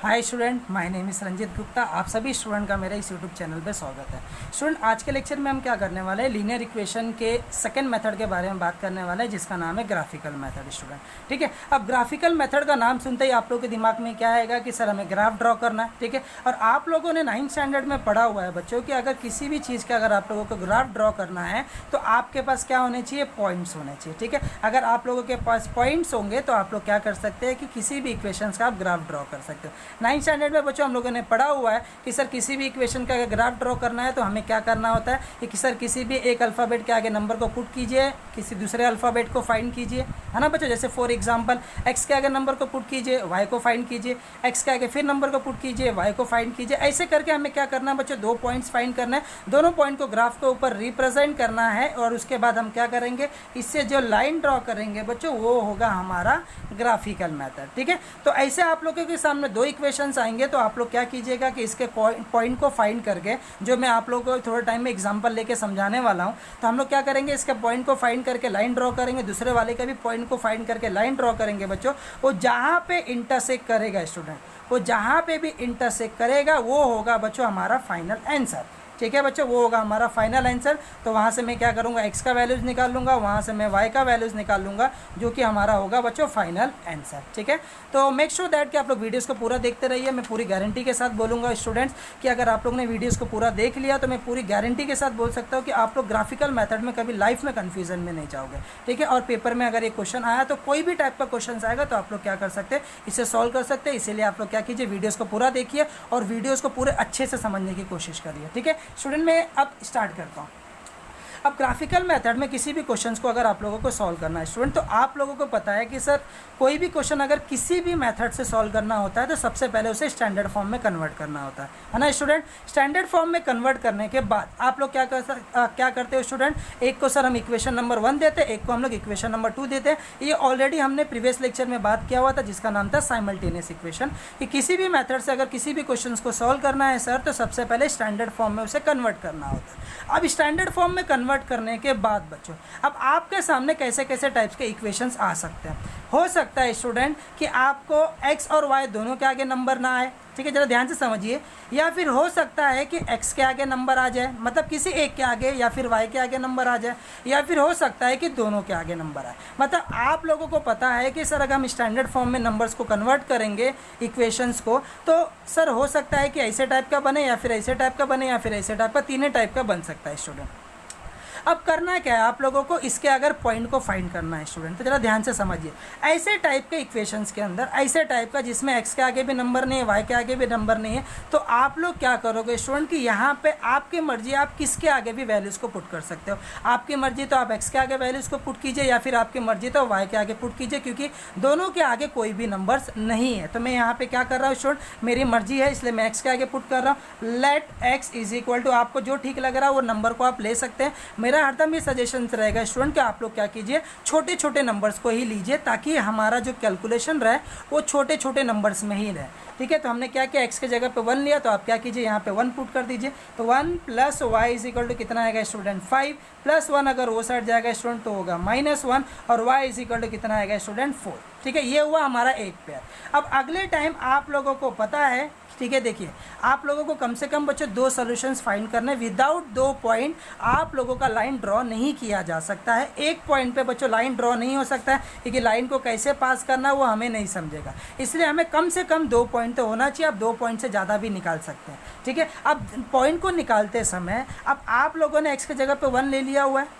Hi student, my name is Ranjit Gupta. आप सभी student का मेरे इस यूट्यूब चैनल पे स्वागत है। स्टूडेंट, आज के लेक्चर में हम क्या करने वाले हैं, लीनियर इक्वेशन के सेकंड मेथड के बारे में बात करने वाले हैं, जिसका नाम है ग्राफिकल मेथड। स्टूडेंट, ठीक है। अब ग्राफिकल मेथड का नाम सुनते ही आप लोगों के दिमाग में क्या आएगा कि सर हमें ग्राफ ड्रॉ करना है, ठीक है। और आप लोगों ने 9th स्टैंडर्ड में पढ़ा हुआ है बच्चों कि अगर किसी भी चीज़ का अगर आप लोगों को ग्राफ ड्रॉ करना है तो आपके पास क्या होने चाहिए, पॉइंट्स होने चाहिए, ठीक है। अगर आप लोगों के पास पॉइंट्स होंगे तो आप लोग क्या कर सकते हैं कि किसी भी इक्वेशंस का आप ग्राफ ड्रॉ कर सकते हो। 9th स्टैंडर्ड में बच्चों हम लोगों ने पढ़ा हुआ है कि सर किसी भी इक्वेशन का अगर ग्राफ ड्रॉ करना है तो हमें क्या करना होता है कि सर किसी भी एक अल्फ़ाबेट के आगे नंबर को पुट कीजिए, किसी दूसरे अल्फ़ाबेट को फाइंड कीजिए, है ना बच्चों। जैसे फॉर एग्जांपल एक्स के आगे नंबर को पुट कीजिए, वाई को फाइंड कीजिए, एक्स के आगे फिर नंबर को पुट कीजिए, वाई को फाइंड कीजिए। ऐसे करके हमें क्या करना है बच्चों, दो पॉइंट्स फाइंड करना है, दोनों पॉइंट को ग्राफ के ऊपर रिप्रेजेंट करना है और उसके बाद हम क्या करेंगे, इससे जो लाइन ड्रॉ करेंगे बच्चों वो होगा हमारा ग्राफिकल मेथड, ठीक है। तो ऐसे आप लोगों के सामने दो इक्वेशंस आएंगे तो आप लोग क्या कीजिएगा कि इसके पॉइंट को फाइंड करके, जो मैं आप लोगों को थोड़े टाइम में एग्जांपल लेके समझाने वाला हूं, तो हम लोग क्या करेंगे, इसके पॉइंट को फाइंड करके लाइन ड्रॉ करेंगे, दूसरे वाले का भी पॉइंट को फाइंड करके लाइन ड्रॉ करेंगे बच्चों। वो जहां पे इंटरसेक्ट करेगा स्टूडेंट, वो जहां पे भी इंटरसेक्ट करेगा वो होगा बच्चों हमारा फाइनल आंसर, ठीक है बच्चों, वो होगा हमारा फाइनल आंसर। तो वहाँ से मैं क्या करूँगा, एक्स का वैल्यूज़ निकाल लूँगा, वहाँ से मैं वाई का वैल्यूज़ निकाल लूँगा, जो कि हमारा होगा बच्चों फाइनल आंसर, ठीक है। तो मेक श्योर दैट कि आप लोग वीडियोस को पूरा देखते रहिए। मैं पूरी गारंटी के साथ बोलूँगा स्टूडेंट्स कि अगर आप लोग ने वीडियोज़ को पूरा देख लिया तो मैं पूरी गारंटी के साथ बोल सकता हूँ कि आप लोग ग्राफिकल मैथड में कभी लाइफ में कन्फ्यूजन में नहीं जाओगे, ठीक है। और पेपर में अगर ये क्वेश्चन आया तो कोई भी टाइप का क्वेश्चन आएगा तो आप लोग क्या कर सकते हैं, इसे सॉल्व कर सकते हैं। इसीलिए आप लोग क्या कीजिए, वीडियोज़ को पूरा देखिए और वीडियोज़ को पूरे अच्छे से समझने की कोशिश करिए, ठीक है स्टूडेंट। मैं अब स्टार्ट करता हूँ। अब ग्राफिकल मेथड में किसी भी क्वेश्चंस को अगर आप लोगों को सॉल्व करना है स्टूडेंट, तो आप लोगों को पता है कि सर कोई भी क्वेश्चन अगर किसी भी मेथड से सॉल्व करना होता है तो सबसे पहले उसे स्टैंडर्ड फॉर्म में कन्वर्ट करना होता है ना स्टूडेंट। स्टैंडर्ड फॉर्म में कन्वर्ट करने के बाद आप लोग क्या करते हो स्टूडेंट, एक को सर हम इक्वेशन नंबर 1 देते हैं, एक को हम लोग इक्वेशन नंबर 2 देते हैं। ये ऑलरेडी हमने प्रीवियस लेक्चर में बात किया हुआ था, जिसका नाम था साइमल्टेनियस इक्वेशन, कि किसी भी मेथड से अगर किसी भी क्वेश्चन को सॉल्व करना है सर तो सबसे पहले स्टैंडर्ड फॉर्म में उसे कन्वर्ट करना होता है। अब स्टैंडर्ड फॉर्म में कन्वर्ट करने के बाद बच्चों, अब आपके सामने कैसे कैसे टाइप्स के इक्वेशंस आ सकते हैं। हो सकता है स्टूडेंट कि आपको एक्स और वाई दोनों के आगे नंबर ना आए, ठीक है, जरा ध्यान से समझिए। या फिर हो सकता है कि एक्स के आगे नंबर आ जाए, मतलब किसी एक के आगे, या फिर वाई के आगे नंबर आ जाए, या फिर हो सकता है कि दोनों के आगे नंबर आए। मतलब आप लोगों को पता है कि सर अगर हम स्टैंडर्ड फॉर्म में नंबर्स को कन्वर्ट करेंगे इक्वेशंस को, तो सर हो सकता है कि ऐसे टाइप का बने, या फिर ऐसे टाइप का बने, या फिर ऐसे टाइप का, तीनों टाइप का बन सकता है स्टूडेंट। अब करना क्या है आप लोगों को, इसके अगर पॉइंट को फाइंड करना है स्टूडेंट, तो जरा ध्यान से समझिए। ऐसे टाइप के इक्वेशंस के अंदर, ऐसे टाइप का जिसमें एक्स के आगे भी नंबर नहीं है, वाई के आगे भी नंबर नहीं है, तो आप लोग क्या करोगे स्टूडेंट कि यहाँ पे आपकी मर्जी, आप किसके आगे भी वैल्यूज़ को पुट कर सकते हो। आपकी मर्जी तो आप एक्स के आगे वैल्यूज़ को पुट कीजिए, या फिर आपकी मर्जी तो वाई के आगे पुट कीजिए, क्योंकि दोनों के आगे कोई भी नंबर्स नहीं है। तो मैं यहाँ पे क्या कर रहा हूँ स्टूडेंट, मेरी मर्जी है इसलिए मैं एक्स के आगे पुट कर रहा हूँ। Let x is equal to, आपको जो ठीक लग रहा है वो नंबर को आप ले सकते हैं। मेरा हरदम ये सजेशन रहेगा स्टूडेंट कि आप लोग क्या कीजिए, छोटे छोटे नंबर्स को ही लीजिए, ताकि हमारा जो कैलकुलेशन रहे वो छोटे छोटे नंबर्स में ही रहे, ठीक है। तो हमने क्या किया, एक्स के जगह पे 1 लिया, तो आप क्या कीजिए, यहाँ पे 1 पुट कर दीजिए। तो 1 + वाई इज इक्वल टू कितना आएगा स्टूडेंट, 5 + 1 अगर वो साइड जाएगा स्टूडेंट तो होगा -1, और वाई इज इक्वल टू कितना आएगा स्टूडेंट 4, ठीक है। ये हुआ हमारा एक पेयर। अब अगले टाइम आप लोगों को पता है, ठीक है, देखिए आप लोगों को कम से कम बच्चों 2 सॉल्यूशंस फाइंड करने। विदाउट 2 पॉइंट आप लोगों का लाइन ड्रॉ नहीं किया जा सकता है। एक पॉइंट पे बच्चों लाइन ड्रॉ नहीं हो सकता है, क्योंकि लाइन को कैसे पास करना वो हमें नहीं समझेगा। इसलिए हमें कम से कम 2 पॉइंट तो होना चाहिए। आप 2 पॉइंट से ज़्यादा भी निकाल सकते हैं, ठीक है। अब पॉइंट को निकालते समय अब आप लोगों ने एक्स की जगह पर 1 ले लिया हुआ है।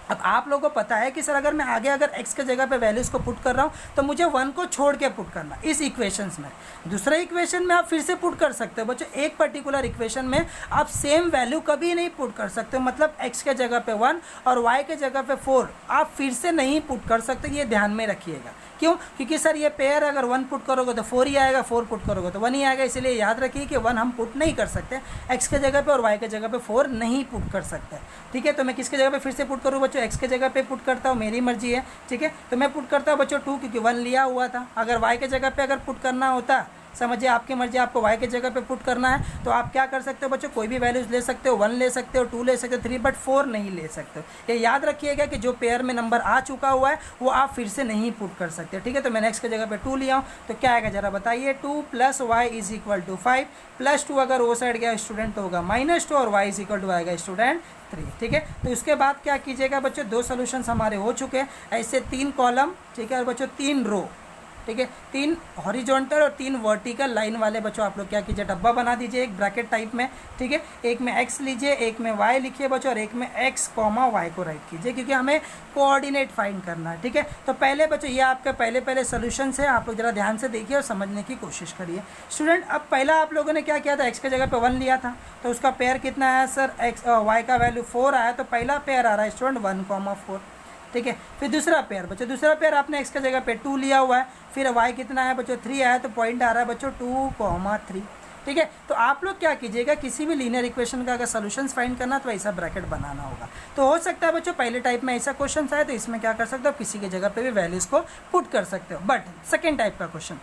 अब आप लोगों को पता है कि सर अगर मैं आगे अगर x के जगह पे वैल्यूज़ को पुट कर रहा हूँ तो मुझे 1 को छोड़ के पुट करना इस इक्वेशंस में। दूसरे इक्वेशन में आप फिर से पुट कर सकते हो बच्चों, एक पर्टिकुलर इक्वेशन में आप सेम वैल्यू कभी नहीं पुट कर सकते हो। मतलब x के जगह पे 1 और y के जगह पे 4 आप फिर से नहीं पुट कर सकते, ये ध्यान में रखिएगा। क्यों, क्योंकि सर ये पेयर अगर 1 पुट करोगे तो 4 ही आएगा, 4 पुट करोगे तो 1 ही आएगा। इसलिए याद रखिए कि 1 हम पुट नहीं कर सकते, x के जगह पे और y के जगह पे 4 नहीं पुट कर सकते, ठीक है। तो मैं किसके जगह पे फिर से पुट करूँ बच्चों, x के जगह पे पुट करता हूँ, मेरी मर्जी है, ठीक है। तो मैं पुट करता हूँ बच्चों 2, क्योंकि 1 लिया हुआ था। अगर y के जगह पे अगर पुट करना होता समझिए आपकी मर्जी, आपको y के जगह पे पुट करना है तो आप क्या कर सकते हो बच्चों, कोई भी वैल्यूज ले सकते हो, 1 ले सकते हो, 2 ले सकते हो, 3, बट 4 नहीं ले सकते हो। ये याद रखिएगा कि जो पेयर में नंबर आ चुका हुआ है वो आप फिर से नहीं पुट कर सकते, ठीक है। तो मैंने x के जगह पे 2 लिया हूँ, तो क्या आएगा जरा बताइए, 2 + y = 5 + 2 अगर वो साइड गया स्टूडेंट तो होगा -2 और y = आएगा स्टूडेंट 3, ठीक है। तो उसके बाद क्या कीजिएगा बच्चों, 2 सॉल्यूशंस हमारे हो चुके हैं, ऐसे 3 कॉलम, ठीक है, और बच्चों 3 रो, ठीक है, 3 हॉरिजॉन्टल और 3 वर्टिकल लाइन वाले बच्चों आप लोग क्या कीजिए, डब्बा बना दीजिए एक ब्रैकेट टाइप में, ठीक है। एक में x लीजिए, एक में y लिखिए बच्चों, और एक में x, y को राइट कीजिए, क्योंकि हमें कोऑर्डिनेट फाइंड करना है, ठीक है। तो पहले बच्चों ये आपके पहले सॉल्यूशंस है, आप लोग जरा ध्यान से देखिए और समझने की कोशिश करिए स्टूडेंट। अब पहला आप लोगों ने क्या किया था, x के जगह पे 1 लिया था, तो उसका पेयर कितना आया सर, y का वैल्यू 4 आया, तो पहला पेयर आ रहा है स्टूडेंट 1,4, ठीक है। फिर दूसरा पेयर बच्चों, दूसरा पेयर आपने x के जगह पे 2 लिया हुआ है, फिर y कितना है बच्चों 3 आया, तो पॉइंट आ रहा है बच्चों 2,3, ठीक है। तो आप लोग क्या कीजिएगा, किसी भी लीनियर इक्वेशन का अगर सॉल्यूशंस फाइंड करना तो ऐसा ब्रैकेट बनाना होगा। तो हो सकता है बच्चों पहले टाइप में ऐसा क्वेश्चन आए तो इसमें क्या कर सकते हो, किसी की जगह पे भी वैल्यूज़ को पुट कर सकते हो। बट सेकेंड टाइप का क्वेश्चन,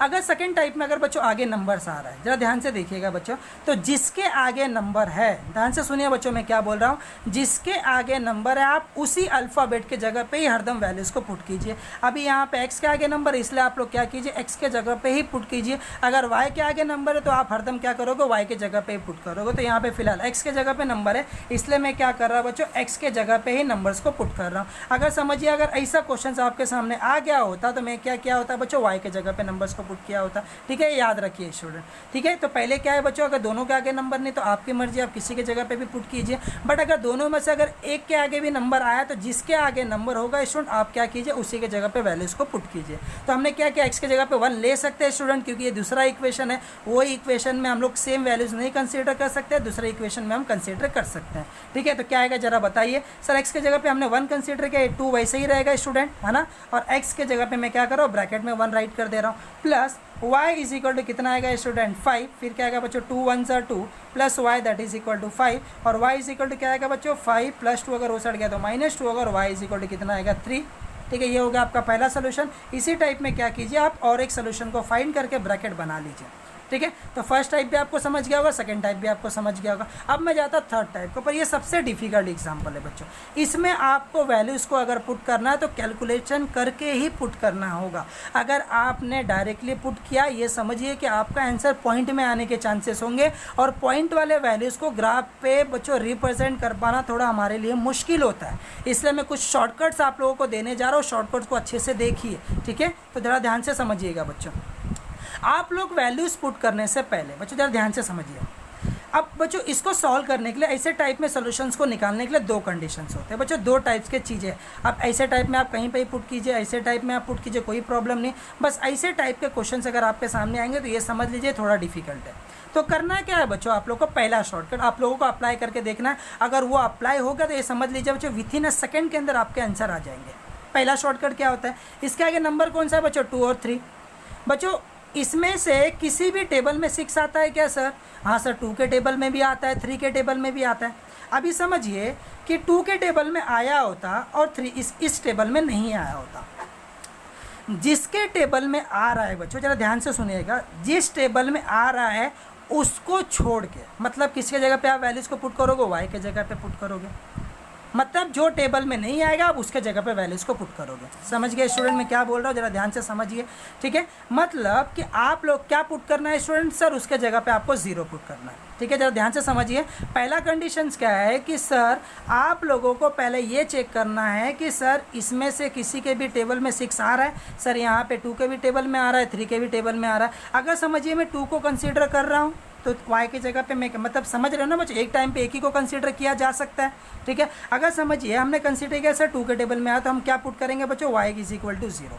अगर सेकेंड टाइप में अगर बच्चों आगे नंबर्स आ रहा है, जरा ध्यान से देखिएगा बच्चों, तो जिसके आगे नंबर है, ध्यान से सुनिए बच्चों मैं क्या बोल रहा हूँ, जिसके आगे नंबर है आप उसी अल्फ़ाबेट के जगह पे ही हरदम वैल्यूज़ को पुट कीजिए। अभी यहाँ पे x के आगे नंबर, इसलिए आप लोग क्या कीजिए, x के जगह पे ही पुट कीजिए। अगर y के आगे नंबर है तो आप हरदम क्या करोगे, y के जगह पे ही पुट करोगे। तो यहाँ पे फिलहाल x के जगह पे नंबर है, इसलिए मैं क्या कर रहा हूँ बच्चों, x के जगह पे ही नंबर्स को पुट कर रहा हूँ। अगर समझिए अगर ऐसा क्वेश्चन आपके सामने आ गया होता तो मैं क्या किया होता बच्चों, y के जगह पे नंबर्स को पुट किया होता, ठीक है। याद रखिए स्टूडेंट, ठीक है। तो पहले क्या है बच्चों, अगर दोनों के आगे नंबर नहीं तो आपकी मर्जी, आप किसी के जगह पे भी पुट कीजिए। बट अगर दोनों में से अगर एक के आगे भी नंबर आया तो जिसके आगे नंबर होगा स्टूडेंट आप क्या कीजिए, उसी के जगह पे वैल्यूज़ को पुट कीजिए। तो हमने क्या किया, x के जगह पे 1 ले सकते हैं स्टूडेंट, क्योंकि ये दूसरा इक्वेशन है, वो इक्वेशन में हम लोग सेम वैल्यूज़ नहीं कंसीडर कर सकते, दूसरे इक्वेशन में हम कंसीडर कर सकते हैं, ठीक है। तो क्या आएगा जरा बताइए सर, x के जगह पे हमने 1 कंसीडर किया, 2 वैसे ही रहेगा स्टूडेंट, है ना। और x के जगह पे मैं क्या कर रहा हूँ, ब्रैकेट में 1 राइट कर दे रहा हूँ, प्लस y = कितना आएगा स्टूडेंट 5, फिर क्या आएगा बच्चों 2 1 2 प्लस y = 5, और y = क्या आएगा बच्चों 5 + 2 अगर वो सड़ गया तो -2 अगर y = कितना आएगा 3, ठीक है। ये होगा आपका पहला सोल्यूशन। इसी टाइप में क्या कीजिए आप और एक सोल्यूशन को फाइंड करके ब्रैकेट बना लीजिए, ठीक है। तो फर्स्ट टाइप भी आपको समझ गया होगा, सेकंड टाइप भी आपको समझ गया होगा। अब मैं जाता थर्ड टाइप को, पर ये सबसे डिफिकल्ट एग्जांपल है बच्चों। इसमें आपको वैल्यूज़ को अगर पुट करना है तो कैलकुलेशन करके ही पुट करना होगा। अगर आपने डायरेक्टली पुट किया, ये समझिए कि आपका आंसर पॉइंट में आने के चांसेस होंगे, और पॉइंट वाले वैल्यूज़ को ग्राफ पे बच्चों रिप्रेजेंट कर पाना थोड़ा हमारे लिए मुश्किल होता है। इसलिए मैं कुछ शॉर्टकट्स आप लोगों को देने जा रहा हूँ, शॉर्टकट्स को अच्छे से देखिए, ठीक है। तो ज़रा ध्यान से समझिएगा बच्चों। आप लोग वैल्यूज़ पुट करने से पहले बच्चों ज़रा ध्यान से समझिए। अब बच्चों इसको सॉल्व करने के लिए, ऐसे टाइप में सॉल्यूशंस को निकालने के लिए 2 कंडीशंस होते हैं बच्चों, 2 टाइप्स के चीज़ें। अब ऐसे टाइप में आप कहीं पे ही पुट कीजिए, ऐसे टाइप में आप पुट कीजिए, कोई प्रॉब्लम नहीं। बस ऐसे टाइप के क्वेश्चंस अगर आपके सामने आएंगे तो ये समझ लीजिए थोड़ा डिफिकल्ट है। तो करना क्या है बच्चों, आप लोगों को पहला शॉर्टकट आप लोगों को अप्लाई करके देखना है। अगर वो अप्लाई होगा तो ये समझ लीजिए बच्चों विथिन अ सेकेंड के अंदर आपके आंसर आ जाएंगे। पहला शॉर्टकट क्या होता है, इसके आगे नंबर कौन सा है बच्चों, 2 और 3। बच्चों इसमें से किसी भी टेबल में 6 आता है क्या सर, हाँ सर, 2 के टेबल में भी आता है, 3 के टेबल में भी आता है। अभी समझिए कि 2 के टेबल में आया होता और 3 इस टेबल में नहीं आया होता। जिसके टेबल में आ रहा है बच्चों, जरा ध्यान से सुनिएगा, जिस टेबल में आ रहा है उसको छोड़ के, मतलब किसके जगह पे आप वैल्यूज़ को पुट करोगे, y के जगह पे पुट करोगे। मतलब जो टेबल में नहीं आएगा आप उसके जगह पे वैल्यूज़ को पुट करोगे। समझ गए स्टूडेंट मैं क्या बोल रहा हूँ, जरा ध्यान से समझिए, ठीक है। मतलब कि आप लोग क्या पुट करना है स्टूडेंट, सर उसके जगह पे आपको 0 पुट करना है, ठीक है। जरा ध्यान से समझिए। पहला कंडीशंस क्या है कि सर आप लोगों को पहले ये चेक करना है कि सर इसमें से किसी के भी टेबल में 6 आ रहा है, सर यहाँ पे 2 के भी टेबल में आ रहा है, 3 के भी टेबल में आ रहा है। अगर समझिए मैं 2 को कंसीडर कर रहा हूँ तो y की जगह पे मैं, मतलब समझ रहे हो ना बच्चों, एक टाइम पे एक ही को कंसीडर किया जा सकता है, ठीक है। अगर समझिए हमने कंसीडर किया सर 2 के टेबल में आया तो हम क्या पुट करेंगे बच्चों, y = 0,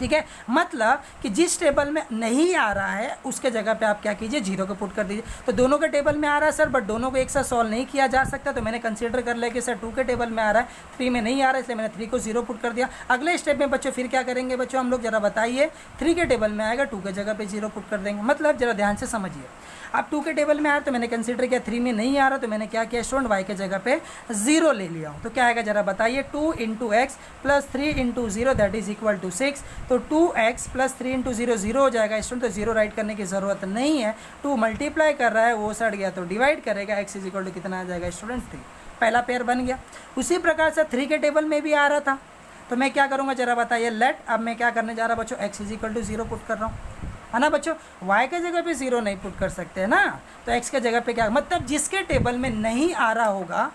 ठीक है। मतलब कि जिस टेबल में नहीं आ रहा है उसके जगह पे आप क्या कीजिए, 0 को पुट कर दीजिए। तो दोनों के टेबल में आ रहा है सर, बट दोनों को एक साथ सॉल्व नहीं किया जा सकता, तो मैंने कंसीडर कर लिया कि सर 2 के टेबल में आ रहा है, 3 में नहीं आ रहा है, इसलिए मैंने 3 को 0 पुट कर दिया। अगले स्टेप में बच्चों फिर क्या करेंगे बच्चों हम लोग, जरा बताइए, 3 के टेबल में आएगा, 2 के जगह पे 0 पुट कर देंगे। मतलब जरा ध्यान से समझिए, अब 2 के टेबल में आ रहा तो मैंने कंसीडर किया, 3 में नहीं आ रहा तो मैंने क्या किया स्टूडेंट, y के जगह पे 0 ले लिया हूँ। तो क्या आएगा जरा बताइए, 2 × x + 3 × 0 = 6। तो तो 2x प्लस 3 इंटू 0 0 हो जाएगा स्टूडेंट, तो 0 राइट करने की ज़रूरत नहीं है। 2 मल्टीप्लाई कर रहा है, वो साइड गया तो डिवाइड करेगा, x इज इक्वल टू कितना आ जाएगा स्टूडेंट 3। पहला पेयर बन गया। उसी प्रकार से 3 के टेबल में भी आ रहा था, तो मैं क्या करूँगा जरा बताइए। लेट, अब मैं क्या करने जा रहा बच्चों, x is equal to 0 put कर रहा हूँ, है ना बच्चों। y के जगह पे 0 नहीं पुट कर सकते हैं ना, तो x के जगह पे क्या, मतलब जिसके टेबल में नहीं आ रहा होगा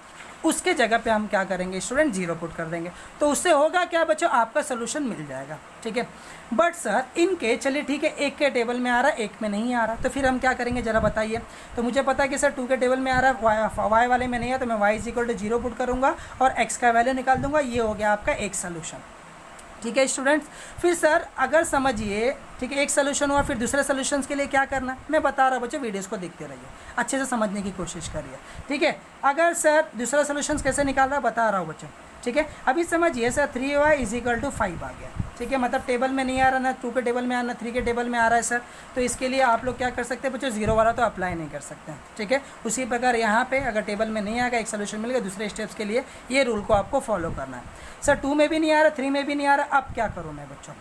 उसके जगह पे हम क्या करेंगे स्टूडेंट, 0 पुट कर देंगे। तो उससे होगा क्या बच्चों, आपका सोल्यूशन मिल जाएगा, ठीक है। बट सर इनके, चलिए ठीक है, एक के टेबल में आ रहा है, एक में नहीं आ रहा, तो फिर हम क्या करेंगे जरा बताइए। तो मुझे पता है कि सर 2 के टेबल में आ रहा है, y वाले में नहीं है, तो मैं y is equal to 0 put करूँगा और x का वैल्यू निकाल दूंगा। ये हो गया आपका एक सोल्यूशन, ठीक है स्टूडेंट्स। फिर सर अगर समझिए, ठीक है, एक सोल्यूशन हुआ, फिर दूसरे सोल्यूशंस के लिए क्या करना है मैं बता रहा हूँ बच्चों, वीडियोस को देखते रहिए, अच्छे से समझने की कोशिश करिए, ठीक है। अगर सर दूसरा सोल्यूशंस कैसे निकाल रहा बता रहा हूँ बच्चों, ठीक है। अभी समझिए sir 3y is equal to 5 आ गया, ठीक है, मतलब टेबल में नहीं आ रहा, ना 2 के टेबल में आ रहा, ना 3 के टेबल में आ रहा है सर, तो इसके लिए आप लोग क्या कर सकते हैं बच्चों, 0 वाला तो अप्लाई नहीं कर सकते हैं, ठीक है। उसी प्रकार यहाँ पे अगर टेबल में नहीं आएगा, एक सोल्यूशन मिल गया, दूसरे स्टेप्स के लिए ये रूल को आपको फॉलो करना है। सर 2 में भी नहीं आ रहा, 3 में भी नहीं आ रहा, अब क्या करूँ मैं बच्चों,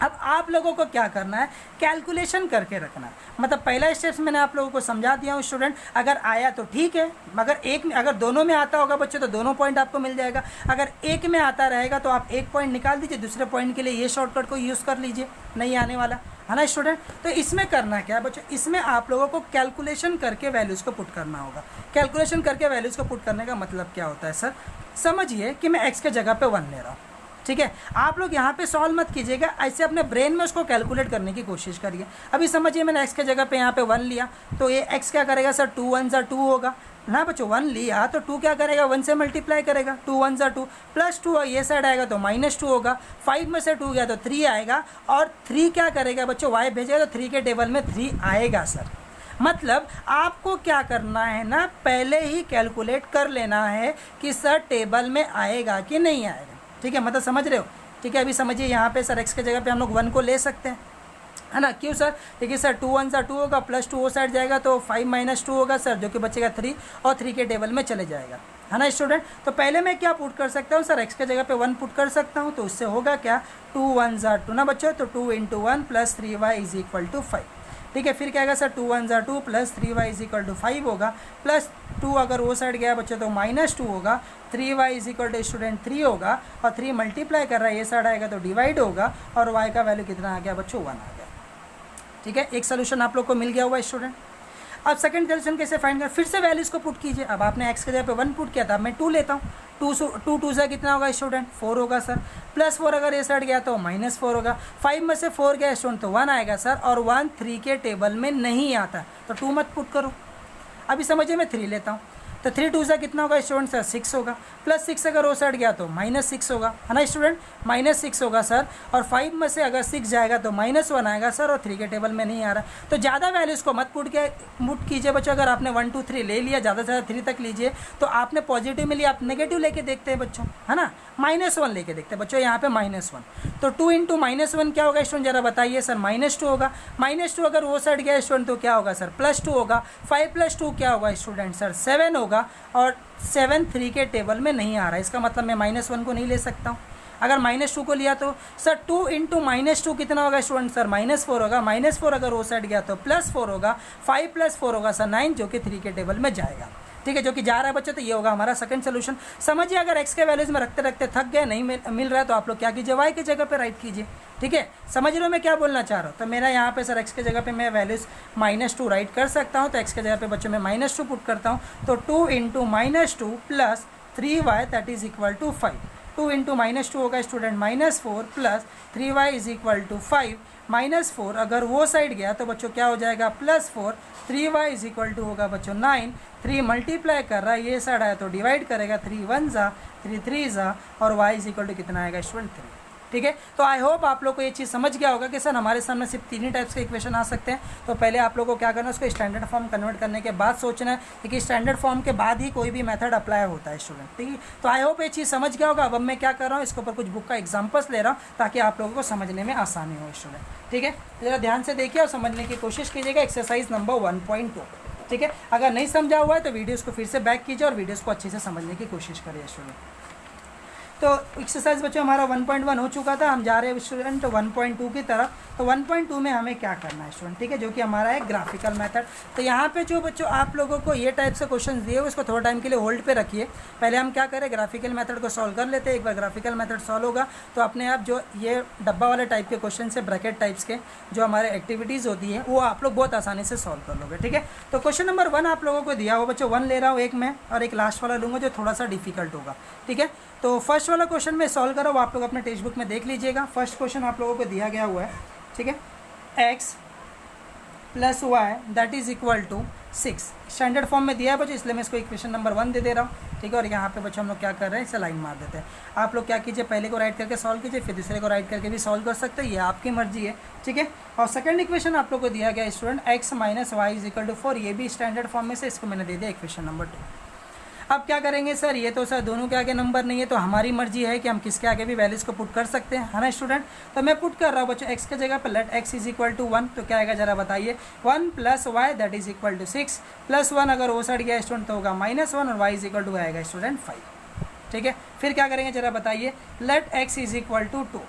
अब आप लोगों को क्या करना है, कैलकुलेशन करके रखना है। मतलब पहला स्टेप्स मैंने आप लोगों को समझा दिया हूँ स्टूडेंट, अगर आया तो ठीक है, मगर एक में, अगर दोनों में आता होगा बच्चों तो दोनों पॉइंट आपको मिल जाएगा। अगर एक में आता रहेगा तो आप एक पॉइंट निकाल दीजिए, दूसरे पॉइंट के लिए ये शॉर्टकट को यूज़ कर लीजिए, नहीं आने वाला है ना स्टूडेंट। तो इसमें करना क्या है बच्चों, इसमें आप लोगों को कैलकुलेशन करके वैल्यूज़ को पुट करना होगा। कैलकुलेशन करके वैल्यूज़ को पुट करने का मतलब क्या होता है सर, समझिए कि मैं x के जगह पे 1 ले रहा हूँ, ठीक है। आप लोग यहाँ पे सॉल्व मत कीजिएगा, ऐसे अपने ब्रेन में उसको कैलकुलेट करने की कोशिश करिए। अभी समझिए मैंने x के जगह पे यहाँ पे 1 लिया, तो ये x क्या करेगा सर, 2 1 ज़ा 2 होगा ना बच्चों। 1 लिया तो 2 क्या करेगा, 1 से मल्टीप्लाई करेगा, 2 1 ज़ा 2 प्लस 2, ये साइड आएगा तो -2 होगा, 5 में से 2 गया तो 3 आएगा, और 3 क्या करेगा बच्चों, y भेजेगा तो 3 के टेबल में 3 आएगा सर। मतलब आपको क्या करना है ना, पहले ही कैलकुलेट कर लेना है कि सर टेबल में आएगा कि नहीं आएगा, ठीक है, मतलब समझ रहे हो, ठीक है। अभी समझिए यहाँ पे सर x के जगह पे हम लोग 1 को ले सकते हैं, है ना, क्यों सर, देखिए सर 2 1 ज़ा 2 होगा, प्लस 2 वो साइड जाएगा तो 5 - 2 होगा सर, जो कि बचेगा 3, और 3 के टेबल में चले जाएगा, है ना स्टूडेंट। तो पहले मैं क्या पुट कर सकता हूँ सर, x के जगह पे 1 पुट कर सकता हूँ, तो उससे होगा क्या, 2 1 ज़ा 2 ना बच्चों, तो 2 × 1 plus 3y is equal to 5, ठीक है। फिर क्या आएगा सर, 2 1 ज़ा 2 plus 3y is equal to 5 होगा, प्लस 2 अगर वो साइड गया बच्चों तो -2 होगा, 3y is equal to student 3 होगा, और 3 मल्टीप्लाई कर रहा है, ये साइड आएगा तो डिवाइड होगा, और y का वैल्यू कितना आ गया बच्चों, 1 आ गया, ठीक है। एक सोल्यूशन आप लोग को मिल गया हुआ स्टूडेंट। अब सेकंड सोल्यूशन कैसे फाइंड कर, फिर से वैल्यूज़ को पुट कीजिए। अब आपने x के जगह पे 1 पुट किया था, अब मैं 2 लेता हूँ, 2 2 से कितना होगा स्टूडेंट, 4 होगा सर, प्लस 4 अगर ये साइड गया तो -4 होगा, 5 में से 4 गया स्टूडेंट तो 1 आएगा सर, और 1 3 के टेबल में नहीं आता, तो 2 मत पुट करो। अभी समझिए मैं 3 लेता हूँ, तो 3 2 से कितना होगा स्टूडेंट सर, 6 होगा, प्लस 6 अगर वो साइड गया तो -6 होगा, है ना स्टूडेंट, -6 होगा सर, और 5 में से अगर 6 जाएगा तो -1 आएगा सर, और 3 के टेबल में नहीं आ रहा। तो ज़्यादा वैल्यूज़ को मत पुट कीजिए बच्चों। अगर आपने 1 2 3 ले लिया, ज़्यादा से ज़्यादा 3 तक लीजिए, तो आपने पॉजिटिव में लिया, आप नेगेटिव लेके देखते हैं बच्चों, है ना, -1 लेके देखते हैं बच्चों, यहाँ पे -1, तो 2 × -1 क्या होगा स्टूडेंट, जरा बताइए सर, -2 होगा, -2 अगर वो साइड गया स्टूडेंट तो क्या होगा सर, +2 होगा, 5 + 2 क्या होगा स्टूडेंट सर, 7 होगा, और 7 3 के टेबल में नहीं आ रहा है, इसका मतलब मैं -1 को नहीं ले सकता हूँ। अगर -2 को लिया तो सर 2 × -2 कितना होगा स्टूडेंट सर, -4 होगा, -4 अगर वो साइड गया तो +4 होगा, 5 + 4 होगा सर 9, जो कि 3 के टेबल में जाएगा, ठीक है, जो कि जा रहा है बच्चों। तो ये होगा हमारा सेकंड सोल्यूशन। समझिए अगर x के वैल्यूज़ में रखते रखते थक गए, नहीं मिल रहा है, तो आप लोग क्या कीजिए, y की जगह पे राइट कीजिए, ठीक है। समझ रहे हो मैं क्या बोलना चाह रहा हूँ। तो मेरा यहाँ पे सर x के जगह पे मैं वैल्यूज़ -2 राइट कर सकता हूँ, तो x के जगह पे बच्चों मैं -2 पुट करता हूँ, तो 2 × -2 plus 3y that is equal to 5, 2 × -2 होगा student -4 plus 3y is equal to 5, -4 अगर वो साइड गया तो बच्चों क्या हो जाएगा, +4, 3y इज इक्वल टू होगा बच्चों 9, 3 मल्टीप्लाई कर रहा है, ये साइड आया तो डिवाइड करेगा, 3 1 ज़ा 3 3 ज़ा, और y इज इक्वल टू कितना आएगा स्टूडेंट 3, ठीक है। तो आई होप आप लोग को ये चीज़ समझ गया होगा कि सर हमारे सामने सिर्फ 3 ही टाइप्स के इक्वेशन आ सकते हैं। तो पहले आप लोगों को क्या करना है, उसको स्टैंडर्ड फॉर्म कन्वर्ट करने के बाद सोचना है कि स्टैंडर्ड फॉर्म के बाद ही कोई भी मेथड अप्लाई होता है स्टूडेंट, ठीक है। तो आई होप ये चीज़ समझ गया होगा। अब मैं क्या कर रहा हूँ, इसके ऊपर कुछ बुक का एग्जाम्पल्स ले रहा हूँ ताकि आप लोगों को समझने में आसानी हो स्टूडेंट, ठीक है। ज़रा ध्यान से देखिए और समझने की कोशिश कीजिएगा। एक्सरसाइज नंबर 1.2, ठीक है। अगर नहीं समझा हुआ है तो वीडियोज़ को फिर से बैक कीजिए और वीडियोज़ को अच्छे से समझने की कोशिश करिए स्टूडेंट। तो एक्सरसाइज बच्चों हमारा 1.1 हो चुका था, हम जा रहे हैं स्टूडेंट 1.2 की तरफ। तो 1.2 में हमें क्या करना है स्टूडेंट, ठीक है, जो कि हमारा है ग्राफिकल मेथड। तो यहाँ पे जो बच्चों आप लोगों को ये टाइप से क्वेश्चन दिए उसको थोड़ा टाइम के लिए होल्ड पे रखिए। पहले हम क्या करें, ग्राफिकल मेथड को सॉल्व कर लेते हैं। एक बार ग्राफिकल मेथड सॉल्व होगा तो अपने आप जो ये डब्बा वाले टाइप के क्वेश्चन से ब्रैकेट टाइप्स के जो हमारे एक्टिविटीज़ होती है वो आप लोग बहुत आसानी से सॉल्व कर लोगे, ठीक है। तो क्वेश्चन नंबर 1 आप लोगों को दिया हो बच्चों, 1 ले रहा हूँ एक मैं और एक लास्ट वाला लूँगा जो थोड़ा सा डिफिकल्ट होगा, ठीक है। तो फर्स्ट वाला क्वेश्चन में सॉल्व करो, आप लोग अपने टेक्स्ट बुक में देख लीजिएगा। फर्स्ट क्वेश्चन आप लोगों को दिया गया हुआ है, ठीक है, x plus y that is equal to 6 standard form में दिया है बच्चों, इसलिए मैं इसको इक्वेशन नंबर 1 दे दे रहा हूँ, ठीक है। और यहाँ पे बच्चों हम लोग क्या कर रहे हैं, इसे लाइन मार देते हैं। आप लोग क्या कीजिए, पहले को राइट करके सॉल्व कीजिए, फिर दूसरे को राइट करके भी सॉल्व कर सकते हैं, ये आपकी मर्जी है, ठीक है। और सेकंड इक्वेशन आप लोग को दिया गया student x minus y is equal to 4, ये भी स्टैंडर्ड फॉर्म में से, इसको मैंने दे दिया इक्वेशन नंबर 2। अब क्या करेंगे सर, ये तो सर दोनों के आगे नंबर नहीं है, तो हमारी मर्जी है कि हम किसके आगे भी वैल्यूज़ को पुट कर सकते हैं, है ना स्टूडेंट। तो मैं पुट कर रहा हूँ बच्चों x के जगह पर let x is equal to 1, तो क्या आएगा जरा बताइए, 1 plus y that is equal to 6 plus 1 अगर वो साइड गया स्टूडेंट तो होगा -1 और y इज इक्वल टू आएगा स्टूडेंट 5, ठीक है। फिर क्या करेंगे जरा बताइए, let x is equal to 2,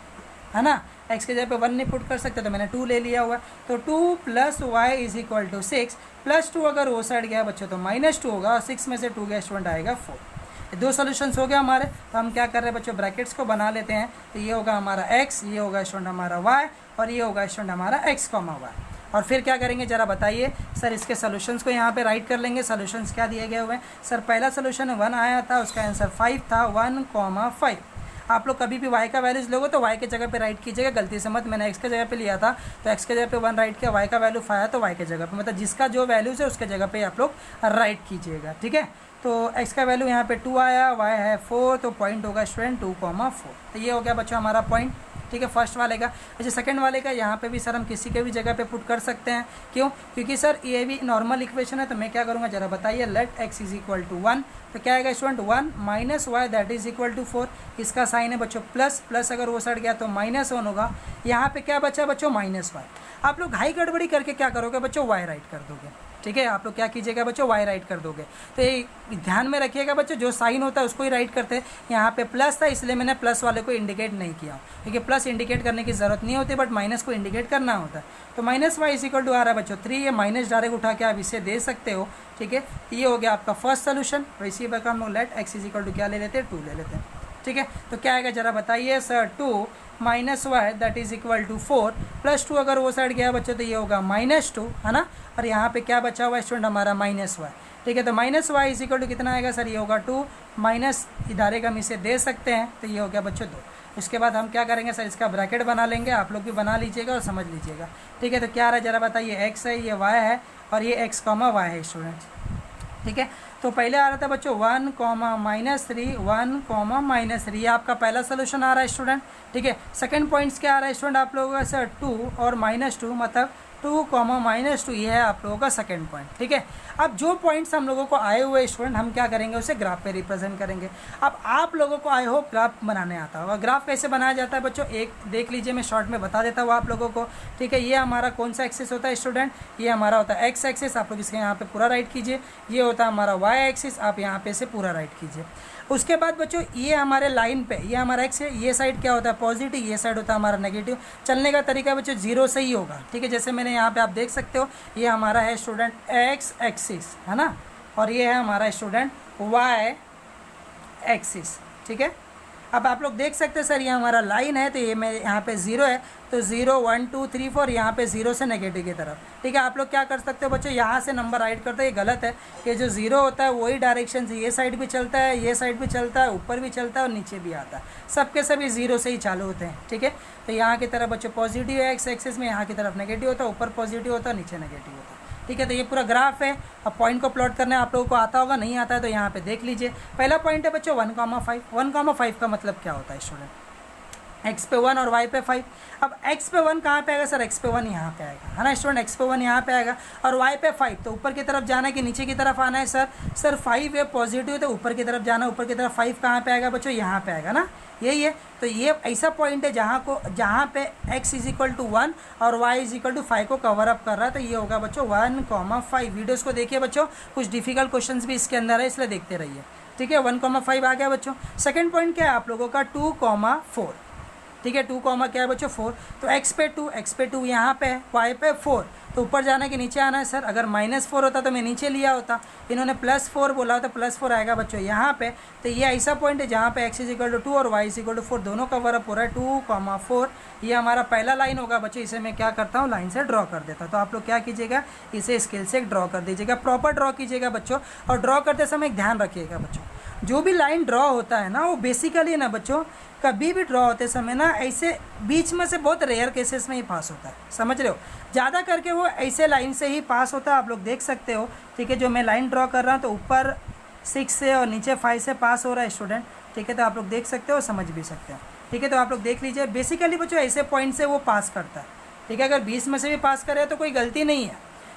है ना, x के जगह पे 1 नहीं पुट कर सकते तो मैंने 2 ले लिया हुआ। तो 2 plus y is equal to 6 plus 2 अगर वो साइड गया बच्चों तो -2 होगा और 6 में से 2 गया स्टूडेंट आएगा 4। दो सॉल्यूशंस हो गया हमारे। तो हम क्या कर रहे हैं बच्चों, ब्रैकेट्स को बना लेते हैं। तो ये होगा हमारा x, ये होगा स्टूडेंट हमारा y और ये होगा स्टूडेंट हमारा x, y। और फिर क्या करेंगे जरा बताइए सर, इसके सॉल्यूशंस को यहाँ पे राइट कर लेंगे। सॉल्यूशंस क्या दिए गए हुए हैं सर, पहला सॉल्यूशन 1 आया था, उसका आंसर 5 था, 1,5। आप लोग कभी भी y का वैल्यूज लोगे तो y के जगह पे राइट कीजिएगा, गलती से मत। मैंने x के जगह पे लिया था तो x के जगह पे 1 राइट किया, y का वैल्यू 5 है तो y के जगह पे, मतलब जिसका जो वैल्यूज है उसके जगह पे आप लोग राइट कीजिएगा, ठीक है। तो x का वैल्यू यहाँ पे 2 आया, y है 4, तो पॉइंट होगा स्टूडेंट 2,4। तो ये हो गया बच्चों हमारा पॉइंट, ठीक है, फर्स्ट वाले का। अच्छा सेकंड वाले का यहाँ पे भी सर हम किसी के भी जगह पे पुट कर सकते हैं, क्यों, क्योंकि सर ये भी नॉर्मल इक्वेशन है। तो मैं क्या करूँगा जरा बताइए, let x is equal to 1, तो क्या आएगा student 1 minus y that is equal to 4। इसका साइन है बच्चों प्लस, प्लस अगर वो सट गया तो -1 होगा। यहाँ पे क्या बचा बच्चों, -y। आप लोग हाई गड़बड़ी करके क्या करोगे बच्चों, y राइट कर दोगे, ठीक है। आप लोग क्या कीजिएगा बच्चों, y राइट कर दोगे। तो ये ध्यान में रखिएगा बच्चों, जो साइन होता है उसको ही राइट करते हैं। यहाँ पे प्लस था इसलिए मैंने प्लस वाले को इंडिकेट नहीं किया, क्योंकि प्लस इंडिकेट करने की ज़रूरत नहीं होती, बट माइनस को इंडिकेट करना होता है। तो -y इज इक्वल टू आ रहा है बच्चों 3, ये माइनस डायरेक्ट उठा के आप इसे दे सकते हो, ठीक है। ये हो गया आपका फर्स्ट सोल्यूशन। वैसे ही हम लोग let x is equal to क्या ले लेते हैं, 2 ले लेते हैं, ठीक है। तो क्या आएगा जरा बताइए sir, 2 minus y that is equal to 4 plus 2 अगर वो साइड गया बच्चों तो ये होगा -2, है ना। और यहाँ पे क्या बचा हुआ है स्टूडेंट हमारा -y, ठीक है। तो -y इज इक्वल टू कितना आएगा सर, ये होगा 2 माइनस डायरेक्ट हम इसे दे सकते हैं, तो ये हो गया बच्चों 2। उसके बाद हम क्या करेंगे सर, इसका ब्रैकेट बना लेंगे, आप लोग भी बना लीजिएगा और समझ लीजिएगा, ठीक है। तो क्या आ रहा है जरा बताइए, x है, ये y है और ये x, y है स्टूडेंट, ठीक है। तो पहले आ रहा था बच्चों 1, -3, 1, -3, ये आपका पहला सोल्यूशन आ रहा है स्टूडेंट, ठीक है। सेकंड पॉइंट्स क्या आ रहा है स्टूडेंट आप लोगों का सर, 2 और -2, मतलब 2, -2, ये है आप लोगों का सेकंड पॉइंट, ठीक है। अब जो पॉइंट्स हम लोगों को आए हुए स्टूडेंट, हम क्या करेंगे उसे ग्राफ पे रिप्रेजेंट करेंगे। अब आप लोगों को आई होप ग्राफ बनाने आता होगा। ग्राफ कैसे बनाया जाता है बच्चों, एक देख लीजिए, मैं शॉर्ट में बता देता हूँ आप लोगों को, ठीक है। ये हमारा कौन सा एक्सिस होता है स्टूडेंट, ये हमारा होता है x एक्सिस, आप लोग इसके यहाँ पे पूरा राइट कीजिए। ये होता है हमारा y एक्सिस, आप यहाँ पे से पूरा राइट कीजिए। उसके बाद बच्चों ये हमारे लाइन पे, ये हमारा x है, ये साइड क्या होता है पॉजिटिव, ये साइड होता है हमारा नेगेटिव। चलने का तरीका बच्चों 0 से ही होगा, ठीक है। जैसे मैंने यहाँ पे आप देख सकते हो, ये हमारा है स्टूडेंट x एक्सिस, है ना, और ये है हमारा स्टूडेंट y एक्सिस, ठीक है। अब आप लोग देख सकते हैं सर, ये हमारा लाइन है, तो ये मेरे यहाँ पे 0 है, तो 0, 1, 2, 3, 4, यहाँ पे 0 से नेगेटिव की तरफ, ठीक है। आप लोग क्या कर सकते हो बच्चों, यहाँ से नंबर राइट करते हैं, ये गलत है। ये जो 0 होता है वही डायरेक्शन से ये साइड भी चलता है, ये साइड भी चलता है, ऊपर भी चलता है और नीचे भी आता है, सबके सभी 0 से ही चालू होते हैं, ठीक है। तो यहाँ की तरफ बच्चों पॉजिटिव है x एक्सिस में, यहाँ की तरफ नेगेटिव होता है, ऊपर पॉजिटिव होता है, नीचे नेगेटिव होता है, ठीक है। तो ये पूरा ग्राफ है। अब पॉइंट को प्लॉट करना आप लोगों को आता होगा, नहीं आता है तो यहाँ पे देख लीजिए। पहला पॉइंट है बच्चों 1,5। 1,5 का मतलब क्या होता है स्टूडेंट, x पे 1 और y पे 5। अब x पे 1 कहाँ पे आएगा सर, x पे 1 यहाँ पे आएगा, है ना स्टूडेंट, x पे 1 यहाँ पे आएगा और y पे 5। तो ऊपर की तरफ जाना है कि नीचे की तरफ आना है सर 5 है पॉजिटिव, तो ऊपर की तरफ जाना, ऊपर की तरफ 5 कहाँ पे आएगा बच्चों, यहाँ पे आएगा ना, यही है। तो ये ऐसा पॉइंट है जहाँ पे x इज इक्वल टू 1 और y इज इक्वल टू 5 को कवर अप कर रहा है। तो ये होगा बच्चों 1,5। वीडियोज़ को देखिए बच्चों, कुछ डिफिकल्ट क्वेश्चन भी इसके अंदर है, इसलिए देखते रहिए, ठीक है, 1,5 आ गया बच्चों। सेकंड पॉइंट क्या है आप लोगों का 2,4, ठीक है, 2 कॉमा क्या है बच्चों 4, तो x पे 2 यहाँ पे है, y पे 4, तो ऊपर जाने के नीचे आना है सर। अगर -4 होता तो मैं नीचे लिया होता, इन्होंने +4 बोला तो +4 आएगा बच्चों यहाँ पे। तो ये ऐसा पॉइंट है जहाँ पे x = 2 और y = 4 दोनों कवर अप हो रहा है, 2,4। ये हमारा पहला लाइन होगा बच्चों, इसे मैं क्या करता हूँ लाइन से ड्रॉ कर देता हूँ। तो आप लोग क्या कीजिएगा, इसे स्केल से ड्रॉ कर दीजिएगा, प्रॉपर ड्रॉ कीजिएगा बच्चों। और ड्रॉ करते समय एक ध्यान रखिएगा बच्चों, जो भी लाइन ड्रॉ होता है ना वो बेसिकली ना बच्चों कभी भी ड्रॉ होते समय ना ऐसे बीच में से बहुत रेयर केसेस में ही पास होता है, समझ रहे हो। ज़्यादा करके वो ऐसे लाइन से ही पास होता है, आप लोग देख सकते हो। ठीक है, जो मैं लाइन ड्रॉ कर रहा हूँ तो ऊपर 6 से और नीचे 5 से पास हो रहा है स्टूडेंट। ठीक है, तो आप लोग देख सकते हो, समझ भी सकते हो। ठीक है, तो आप लोग देख लीजिए, बेसिकली बच्चों ऐसे पॉइंट से वो पास करता है। ठीक है, अगर 20 में से भी पास करे तो कोई गलती नहीं है,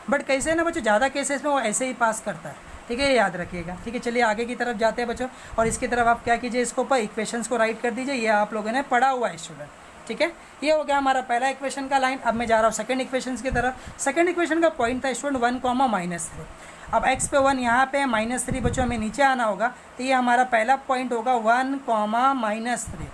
बट कैसे ना बच्चों ज़्यादा केसेस में वो ऐसे ही पास करता है। ठीक है, ये याद रखिएगा। ठीक है, चलिए आगे की तरफ जाते हैं बच्चों, और इसकी तरफ आप क्या कीजिए, इसको ऊपर इक्वेशंस को राइट कर दीजिए। ये आप लोगों ने पढ़ा हुआ है स्टूडेंट। ठीक है, ये हो गया हमारा पहला इक्वेशन का लाइन। अब मैं जा रहा हूँ सेकंड इक्वेशन की तरफ। सेकंड इक्वेशन का पॉइंट था स्टूडेंट 1,-3। अब x पे 1 यहाँ पे -3 बच्चों हमें नीचे आना होगा, तो ये हमारा पहला पॉइंट होगा 1,-3।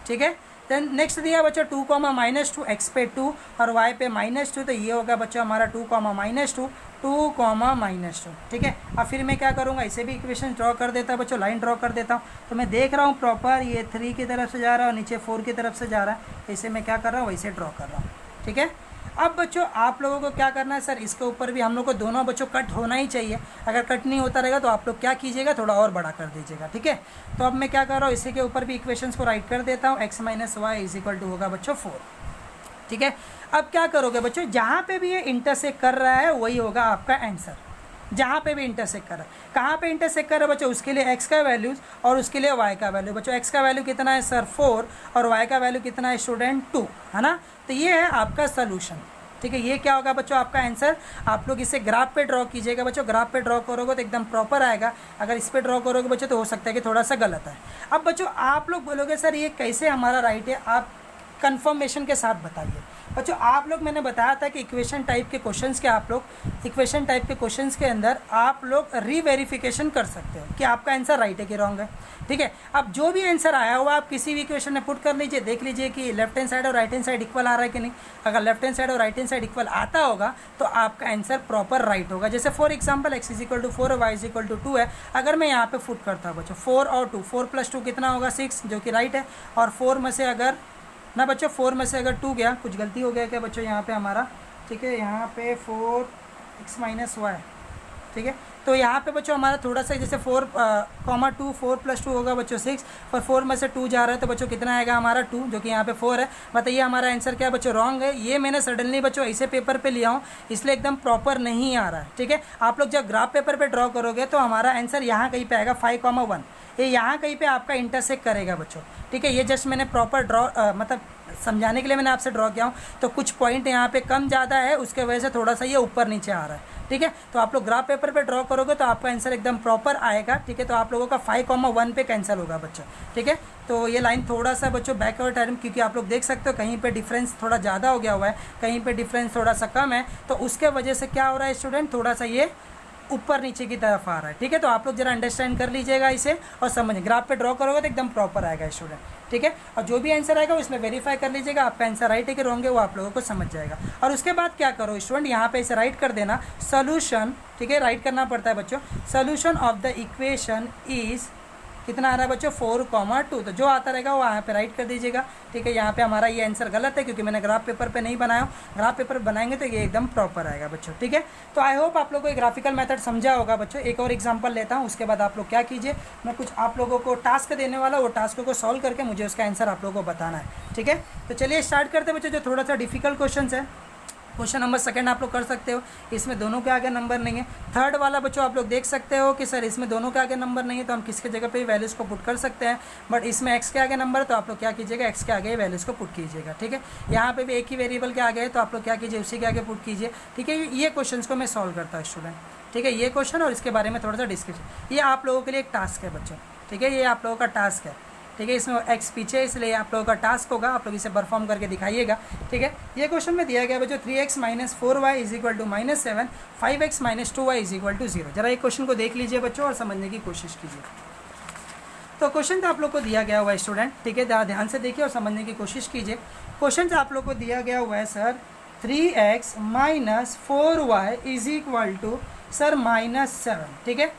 ठीक है, देन नेक्स्ट दिया बच्चों 2,-2, x पे 2 और y पे -2, तो ये होगा बच्चों हमारा 2,-2, 2,-2। ठीक है, अब फिर मैं क्या करूँगा, इसे भी इक्वेशन ड्रॉ कर देता है बच्चों, लाइन ड्रॉ कर देता हूँ। तो मैं देख रहा हूँ प्रॉपर ये 3 की तरफ से जा रहा है और नीचे 4 की तरफ से जा रहा है, इसे मैं क्या कर रहा हूँ वैसे ड्रॉ कर रहा हूँ। ठीक है, अब बच्चों आप लोगों को क्या करना है सर, इसके ऊपर भी हम लोग को दोनों बच्चों कट होना ही चाहिए। अगर कट नहीं होता रहेगा तो आप लोग क्या कीजिएगा, थोड़ा और बड़ा कर दीजिएगा। ठीक है, तो अब मैं क्या कर रहा हूँ, इसी के ऊपर भी इक्वेशंस को राइट कर देता हूँ। x - y = होगा बच्चों 4। ठीक है, अब क्या करोगे बच्चों, जहाँ पे भी ये इंटरसेक्ट कर रहा है वही होगा आपका आंसर। जहाँ पे भी इंटरसेक्ट कर रहा है, कहाँ पे इंटरसेक्ट कर रहा है बच्चों, उसके लिए x का वैल्यूज़ और उसके लिए y का वैल्यू। बच्चों x का वैल्यू कितना है सर 4 और y का वैल्यू कितना है स्टूडेंट 2, है ना। तो ये है आपका सोल्यूशन। ठीक है, ये क्या होगा बच्चों आपका आंसर। आप लोग इसे ग्राफ पे ड्रॉ कीजिएगा बच्चों, ग्राफ पे ड्रॉ करोगे तो एकदम प्रॉपर आएगा। अगर इस पे ड्रॉ करोगे बच्चों तो हो सकता है कि थोड़ा सा गलत है। अब बच्चों आप लोग बोलोगे सर ये कैसे हमारा राइट है, आप कंफर्मेशन के साथ बताइए। बच्चों आप लोग, मैंने बताया था कि इक्वेशन टाइप के क्वेश्चंस के आप लोग इक्वेशन टाइप के क्वेश्चंस के अंदर आप लोग रीवेरिफिकेशन कर सकते हो कि आपका आंसर राइट है कि रॉन्ग है। ठीक है, अब जो भी आंसर आया हुआ आप किसी भी इक्वेशन में पुट कर लीजिए, देख लीजिए कि लेफ्ट हैंड साइड और राइट हैंड साइड इक्वल आ रहा है कि नहीं। अगर लेफ्ट हैंड साइड और राइट हैंड साइड इक्वल आता होगा तो आपका आंसर प्रॉपर राइट होगा। जैसे फॉर एग्जाम्पल x = 4 और y = 2 है। अगर मैं यहाँ पे पुट करता हूँ बच्चों 4 और 2, 4 + 2 कितना होगा 6, जो कि राइट है। और 4 में से अगर ना बच्चों 4 में से अगर 2 गया, कुछ गलती हो गया क्या बच्चों यहाँ पे हमारा। ठीक है, यहाँ पे 4x - y। ठीक है, तो यहाँ पे बच्चों हमारा थोड़ा सा जैसे 4,2 4 + 2 होगा बच्चों 6, और 4 में से 2 जा रहा है तो बच्चों कितना आएगा हमारा 2, जो कि यहाँ पे 4 है। बताइए हमारा आंसर क्या है बच्चों, रॉन्ग है। ये मैंने सडनली बच्चों ऐसे पेपर पे लिया हूँ इसलिए एकदम प्रॉपर नहीं आ रहा है। ठीक है, आप लोग जब ग्राफ पेपर पे ड्रॉ करोगे तो हमारा आंसर यहाँ कहीं पे आएगा 5,1, ये यहाँ कहीं पे आपका इंटरसेक्ट करेगा बच्चों। ठीक है, ये जस्ट मैंने प्रॉपर ड्रॉ मतलब समझाने के लिए मैंने आपसे ड्रॉ किया हूँ। तो कुछ पॉइंट यहाँ पे कम ज़्यादा है, उसके वजह से थोड़ा सा ये ऊपर नीचे आ रहा है। ठीक है, तो आप लोग ग्राफ पेपर पे ड्रॉ करोगे तो आपका आंसर एकदम प्रॉपर आएगा। ठीक है, तो आप लोगों का 5,1 पे कैंसिल होगा बच्चों। ठीक है, तो ये लाइन थोड़ा सा बच्चों बैकवर्ड टर्म, क्योंकि आप लोग देख सकते हो कहीं पे डिफरेंस थोड़ा ज़्यादा हो गया हुआ है, कहीं पे डिफरेंस थोड़ा सा कम है, तो उसके वजह से क्या हो रहा है स्टूडेंट, थोड़ा सा ये ऊपर नीचे की तरफ आ रहा है। ठीक है, तो आप लोग जरा अंडरस्टैंड कर लीजिएगा इसे और समझिए, ग्राफ पे ड्रॉ करोगे तो एकदम प्रॉपर आएगा स्टूडेंट। ठीक है, और जो भी आंसर आएगा उसमें वेरीफाई कर लीजिएगा आपका आंसर राइट है कि रॉन्ग है, वो आप लोगों को समझ जाएगा। और उसके बाद क्या करो स्टूडेंट, यहाँ पे इसे राइट कर देना सोल्यूशन। ठीक है, राइट करना पड़ता है बच्चों। Solution of the equation is कितना आ रहा है बच्चों 4,2, तो जो आता रहेगा वो यहाँ पे राइट कर दीजिएगा। ठीक है, यहाँ पे हमारा ये आंसर गलत है क्योंकि मैंने ग्राफ पेपर पे नहीं बनाया हूँ, ग्राफ पेपर बनाएंगे तो ये एकदम प्रॉपर आएगा बच्चों। ठीक है, तो आई होप आप लोगों को ग्राफिकल मेथड समझा होगा बच्चों। एक और एग्जांपल लेता हूँ, उसके बाद आप लोग क्या कीजिए, मैं कुछ आप लोगों को टास्क देने वाला, वो टास्क को सॉल्व करके मुझे उसका आंसर आप लोगों को बताना है। ठीक है, तो चलिए स्टार्ट करते हैं बच्चों, जो थोड़ा सा डिफिकल्ट क्वेश्चन है। क्वेश्चन नंबर सेकंड आप लोग कर सकते हो, इसमें दोनों के आगे नंबर नहीं है। थर्ड वाला बच्चों आप लोग देख सकते हो कि सर इसमें दोनों के आगे नंबर नहीं है, तो हम किसके जगह पे वैल्यूज़ को पुट कर सकते हैं, बट इसमें एक्स के आगे नंबर है तो आप लोग क्या कीजिएगा, एक्स के आगे वैल्यूज़ को पुट कीजिएगा। ठीक है, यहाँ पे भी एक ही वेरिएबल के आगे है तो आप लोग क्या कीजिए, उसी के आगे पुट कीजिए। ठीक है, ये क्वेश्चन को मैं सॉल्व करता हूँ स्टूडेंट। ठीक है, ये क्वेश्चन और इसके बारे में थोड़ा सा डिस्कशन, ये आप लोगों के लिए एक टास्क है बच्चों। ठीक है, ये आप लोगों का टास्क है। ठीक है, इसमें एक्स पीछे, इसलिए आप लोगों का टास्क होगा, आप लोग इसे परफॉर्म करके दिखाइएगा। ठीक है, ये क्वेश्चन में दिया गया बच्चों 3x - 4y = -7, 5x - 2y = 0। जरा एक क्वेश्चन को देख लीजिए बच्चों और समझने की कोशिश कीजिए। तो क्वेश्चन तो आप लोग को दिया गया हुआ है स्टूडेंट, ठीक है, ध्यान से देखिए और समझने की कोशिश कीजिए। क्वेश्चन तो आप लोग को दिया गया हुआ है sir 3x minus 4y is equal to sir -7, ठीक है।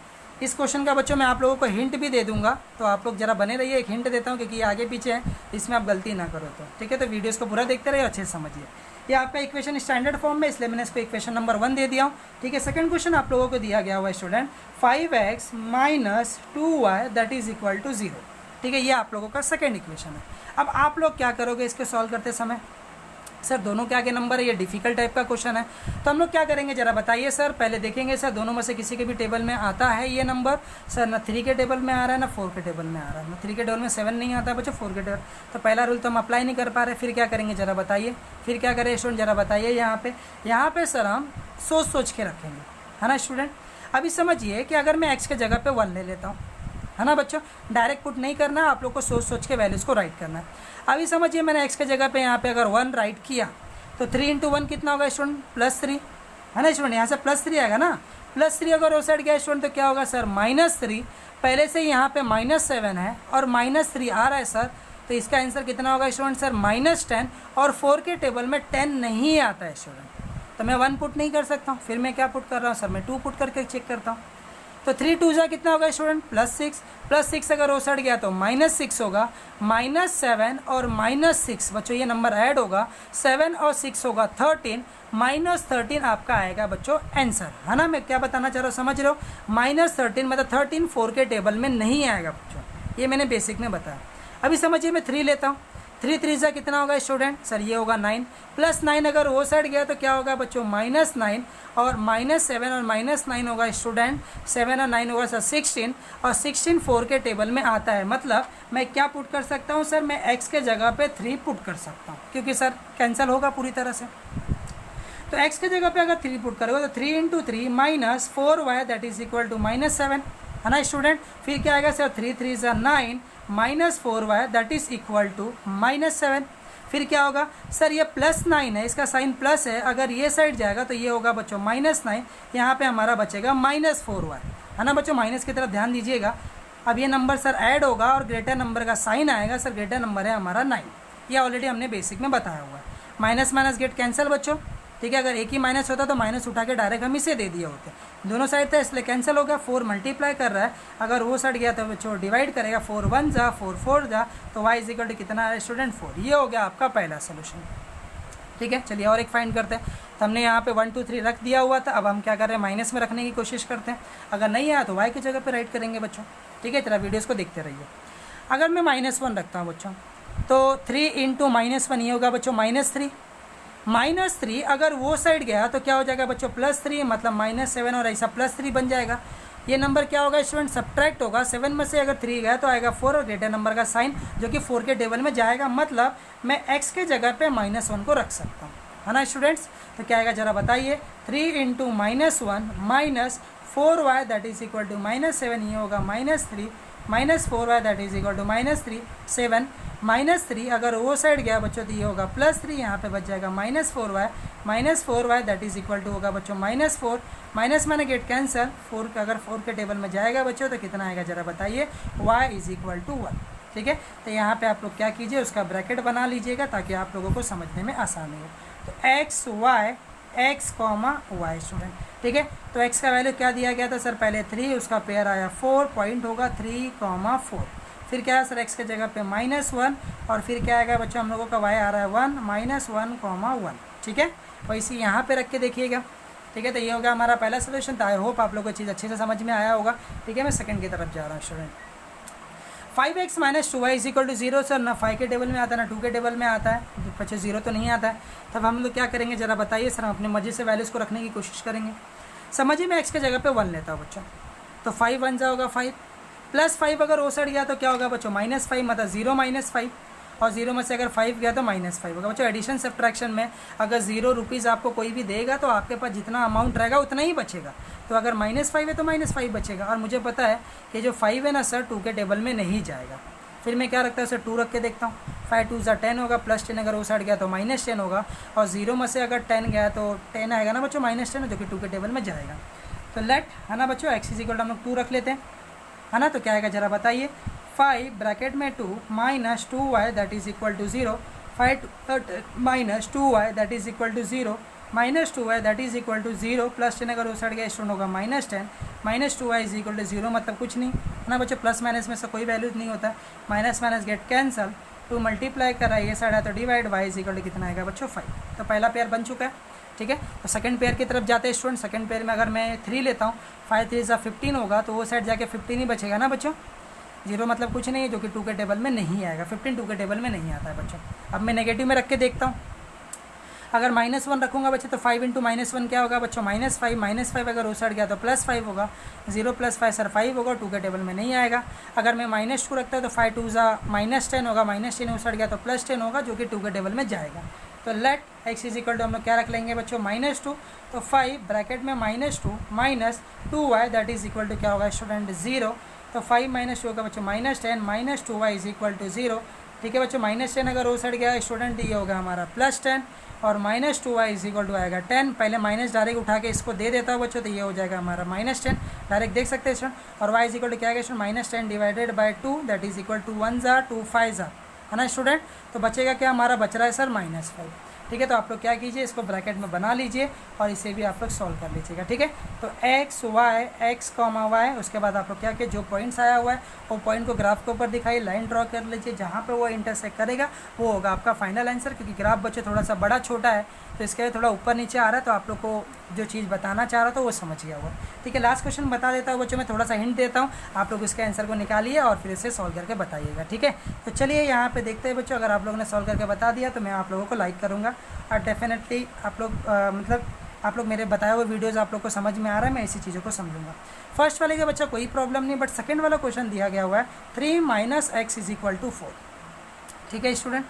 इस क्वेश्चन का बच्चों मैं आप लोगों को हिंट भी दे दूंगा, तो आप लोग जरा बने रहिए, एक हिंट देता हूँ क्योंकि ये आगे पीछे है, इसमें आप गलती ना करो तो, ठीक है। तो वीडियोस को पूरा देखते रहिए, अच्छे से समझिए। ये आपका इक्वेशन स्टैंडर्ड फॉर्म में, इसलिए मैंने इसको इक्वेशन नंबर 1 दे दिया हूँ, ठीक है। सेकंड क्वेश्चन आप लोगों को दिया गया हुआ है student 5x minus 2y that is equal to 0, ठीक है। ये आप लोगों का सेकंड इक्वेशन है। अब आप लोग क्या करोगे इसके सॉल्व करते समय, सर दोनों के आगे नंबर है, ये डिफिकल्ट टाइप का क्वेश्चन है, तो हम लोग क्या करेंगे जरा बताइए सर। पहले देखेंगे सर दोनों में से किसी के भी टेबल में आता है ये नंबर, सर ना 3 के टेबल में आ रहा है ना 4 के टेबल में आ रहा है, ना 3 के टेबल में 7 नहीं आता है बच्चों, 4 के टेबल, तो पहला रूल तो हम अप्लाई नहीं कर पा रहे, फिर क्या करेंगे जरा बताइए, फिर क्या करें स्टूडेंट जरा बताइए। यहाँ पे सर हम सोच के रखेंगे, है ना स्टूडेंट। अभी समझिए कि अगर मैं एक्स के जगह पे 1 ले लेता हूँ, है ना बच्चों, डायरेक्ट पुट नहीं करना, आप लोग को सोच के वैल्यूज़ को राइट करना है। अभी समझिए मैंने एक्स के जगह पे यहाँ पे अगर 1 राइट किया तो 3 इंटू 1 कितना होगा स्टूडेंट, +3, है ना स्टूडेंट। यहाँ से +3 आएगा ना, +3 अगर उस साइड गया स्टूडेंट तो क्या होगा सर -3, पहले से यहाँ पे -7 है और -3 आ रहा है सर, तो इसका आंसर कितना होगा स्टूडेंट सर -10, और 4 के टेबल में 10 नहीं आता है स्टूडेंट, तो मैं 1 पुट नहीं कर सकता हूँ, फिर मैं क्या पुट कर रहा हूँ सर, मैं 2 पुट करके चेक करता हूँ। तो 3 2 जा कितना होगा स्टूडेंट +6 अगर वो सड़ गया तो -6 होगा, -7 और -6 बच्चों ये नंबर ऐड होगा, 7 और 6 होगा 13, -13 आपका आएगा बच्चों आंसर, है ना। मैं क्या बताना चाह रहा हूँ समझ रहे हो, -13 मतलब 13 4 के टेबल में नहीं आएगा बच्चों, ये मैंने बेसिक में बताया। अभी समझिए मैं 3 लेता हूँ, 3 3 जा कितना होगा स्टूडेंट सर, ये होगा 9, +9 अगर वो साइड गया तो क्या होगा बच्चों -9 और -7 और -9 होगा स्टूडेंट, 7 और 9 होगा सर 16, और 16 4 के टेबल में आता है, मतलब मैं क्या पुट कर सकता हूँ सर, मैं x के जगह पे 3 पुट कर सकता हूँ, क्योंकि सर कैंसिल होगा पूरी तरह से। तो x के जगह पे अगर 3 पुट करोगे तो 3 into 3 minus 4y that is equal to -7, है ना स्टूडेंट। फिर क्या आएगा सर 3 3 ज़ा 9 -4y that is equal to -7। फिर क्या होगा सर, ये +9 है, इसका साइन प्लस है, अगर ये साइड जाएगा तो ये होगा बच्चों -9, यहाँ पे हमारा बचेगा -4y, है ना बच्चों। माइनस की तरफ ध्यान दीजिएगा। अब ये नंबर सर ऐड होगा और ग्रेटर नंबर का साइन आएगा, सर ग्रेटर नंबर है हमारा 9, ये ऑलरेडी हमने बेसिक में बताया हुआ है। माइनस माइनस गेट कैंसिल बच्चों, ठीक है। अगर एक ही माइनस होता तो माइनस उठा के डायरेक्ट हम इसे दे दिए होते, दोनों साइड था इसलिए कैंसिल हो गया। 4 मल्टीप्लाई कर रहा है, अगर वो साइड गया तो बच्चों डिवाइड करेगा, 4 1 जा 4 4 जा, तो y इज इक्वल टू कितना है स्टूडेंट 4। ये हो गया आपका पहला सोल्यूशन, ठीक है। चलिए और एक फाइंड करते हैं। तो हमने यहाँ पे 1 2 3 रख दिया हुआ था, अब हम क्या कर रहे हैं माइनस में रखने की कोशिश करते हैं। अगर नहीं आया तो y की जगह पर राइट करेंगे बच्चों, ठीक है। चला वीडियोज़ को देखते रहिए। अगर मैं -1 रखता हूँ बच्चों तो 3 इंटू -1 ये होगा बच्चों -3 अगर वो साइड गया तो क्या हो जाएगा बच्चों +3, मतलब -7 और ऐसा +3 बन जाएगा। ये नंबर क्या होगा स्टूडेंट सब्ट्रैक्ट होगा, 7 में से अगर 3 गया तो आएगा 4 और ग्रेटर नंबर का साइन जो कि 4 के टेबल में जाएगा, मतलब मैं x के जगह पे -1 को रख सकता हूँ, है ना स्टूडेंट्स। तो क्या आएगा जरा बताइए, 3 into -1 minus 4y that is equal to -7, ये होगा -3 -4y that is equal to -3 7 -3 अगर वो साइड गया बच्चों तो ये होगा +3, यहाँ पे बच जाएगा -4y that is equal to होगा बच्चों -4, माइनस मैंने गेट कैंसिल, 4 का अगर 4 के टेबल में जाएगा बच्चों तो कितना आएगा जरा बताइए, y इज इक्वल टू 1, ठीक है। तो यहाँ पे आप लोग क्या कीजिए उसका ब्रैकेट बना लीजिएगा ताकि आप लोगों को समझने में आसानी हो। तो x y स्टूडेंट, ठीक है। तो x का वैल्यू क्या दिया गया था सर, पहले 3, उसका पेयर आया 4, पॉइंट होगा 3, 4, फिर क्या है सर x के जगह पे -1 और फिर क्या आएगा बच्चों हम लोगों का y आ रहा है 1 -1, 1, ठीक है। वैसे यहाँ पे रख के देखिएगा, ठीक है। तो ये होगा हमारा पहला सोल्यूशन। तो आई होप आप लोगों को चीज़ अच्छे से समझ में आया होगा, ठीक है। मैं सेकंड की तरफ जा रहा हूँ student. 5x minus 2y is equal to 0 sir, ना 5 के टेबल में आता है ना 2 के टेबल में आता है, बच्चों 0 तो नहीं आता है। तब हम लोग क्या करेंगे जरा बताइए सर, हम अपने मर्जी से वैल्यूज़ को रखने की कोशिश करेंगे। समझिए मैं x के जगह पे 1 लेता हूँ बच्चों, तो 5 1 जा होगा 5, +5 अगर वो साइड गया तो क्या होगा बच्चों -5, मतलब 0 -5, और 0 में से अगर 5 गया तो -5 होगा बच्चों। एडिशन सब्ट्रैक्शन में अगर 0 रुपीज़ आपको कोई भी देगा तो आपके पास जितना अमाउंट रहेगा उतना ही बचेगा, तो अगर -5 है तो -5 बचेगा। और मुझे पता है कि जो 5 है ना सर 2 के टेबल में नहीं जाएगा, फिर मैं क्या रखता हूँ सर 2 रख के देखता हूँ। 5 2 10 होगा, +10 अगर वो साइड गया तो -10 होगा, और 0 में से अगर 10 गया तो 10 आएगा ना बच्चों -10, जो कि 2 के टेबल में जाएगा। तो लेट है ना बच्चों x इज इक्वल टू हम लोग 2 रख लेते हैं, है ना। तो क्या आएगा जरा बताइए, 5 ब्रैकेट में 2 minus 2y that is equal to 0, 5 minus 2y that is equal to 0, minus 2y that is equal to 0, plus 10 अगर उस साइड गया स्टूडेंट होगा -10, minus 2y is equal to 0, मतलब कुछ नहीं है ना बच्चों, प्लस माइनस में से कोई वैल्यू नहीं होता, minus minus get cancel, 2 multiply कर रहा है ये साइड है तो divide y is equal to कितना आएगा बच्चों 5। तो पहला पेयर बन चुका है, ठीक है। तो सेकंड पेयर की तरफ जाते हैं स्टूडेंट। सेकंड पेयर में अगर मैं 3 लेता हूँ, 5 3 15 होगा, तो वो साइड जाके 15 ही बचेगा ना बच्चों, 0 मतलब कुछ नहीं है, जो कि 2 के टेबल में नहीं आएगा, 15 2 के टेबल में नहीं आता है बच्चों। अब मैं नेगेटिव में रख के देखता हूँ, अगर -1 रखूँगा बच्चों तो 5 इंटू -1 क्या होगा बच्चों -5 अगर उस साइड गया तो +5 होगा, 0 + 5 सर 5 होगा, 2 के टेबल में नहीं आएगा। अगर मैं -2 रखता है तो 5 2 -10 होगा, -10 उस साइड गया तो +10 होगा, जो कि 2 के टेबल में जाएगा। तो let x is equal to हम लोग क्या रख लेंगे बच्चों -2, तो 5 ब्रैकेट में -2 minus 2y that is equal to क्या होगा स्टूडेंट 0, तो 5 - 2 होगा बच्चों -10 minus 2y is equal to 0, ठीक है बच्चों। -10 अगर वो साइड गया स्टूडेंट ये होगा हमारा +10 और -2y इज इक्वल टू आएगा 10, पहले माइनस डायरेक्ट उठा के इसको दे देता हूँ बच्चों, तो ये हो जाएगा हमारा -10 डायरेक्ट देख सकते हैं स्टूडेंट, और y इज इक्वल टू क्या आएगा student -10 divided by 2 that is equal to 1 ज़ा 2 5 ज़ा, है ना स्टूडेंट। तो बचेगा क्या हमारा, बच रहा है सर -5, ठीक है। तो आप लोग क्या कीजिए, इसको ब्रैकेट में बना लीजिए और इसे भी आप लोग सॉल्व कर लीजिएगा, ठीक है। तो x y, उसके बाद आप लोग क्या किए, जो पॉइंट्स आया हुआ है वो पॉइंट को ग्राफ के ऊपर दिखाइए, लाइन ड्रॉ कर लीजिए, जहाँ पे वो इंटरसेक्ट करेगा वो होगा आपका फाइनल आंसर। क्योंकि ग्राफ बच्चे थोड़ा सा बड़ा छोटा है तो इसके थोड़ा ऊपर नीचे आ रहा है, तो आप लोग को जो चीज़ बताना चाह रहा था वो समझ गया हुआ, ठीक है। लास्ट क्वेश्चन बता देता हूँ बच्चों, मैं थोड़ा सा हिंट देता हूँ, आप लोग इसके आंसर को निकालिए और फिर इसे सॉल्व करके बताइएगा, ठीक है। तो चलिए यहाँ पे देखते हैं बच्चों, अगर आप लोगों ने सॉल्व करके बता दिया तो मैं आप लोगों को लाइक करूँगा, और डेफिनेटली आप लोग मतलब आप लोग मेरे बताए हुए वीडियोज़ आप लोग को समझ में आ रहा है, मैं इसी चीज़ों को समझूंगा। फर्स्ट वाले का बच्चा कोई प्रॉब्लम नहीं, बट सेकंड वाला क्वेश्चन दिया गया हुआ है 3 - x इज इक्वल टू 4, ठीक है स्टूडेंट।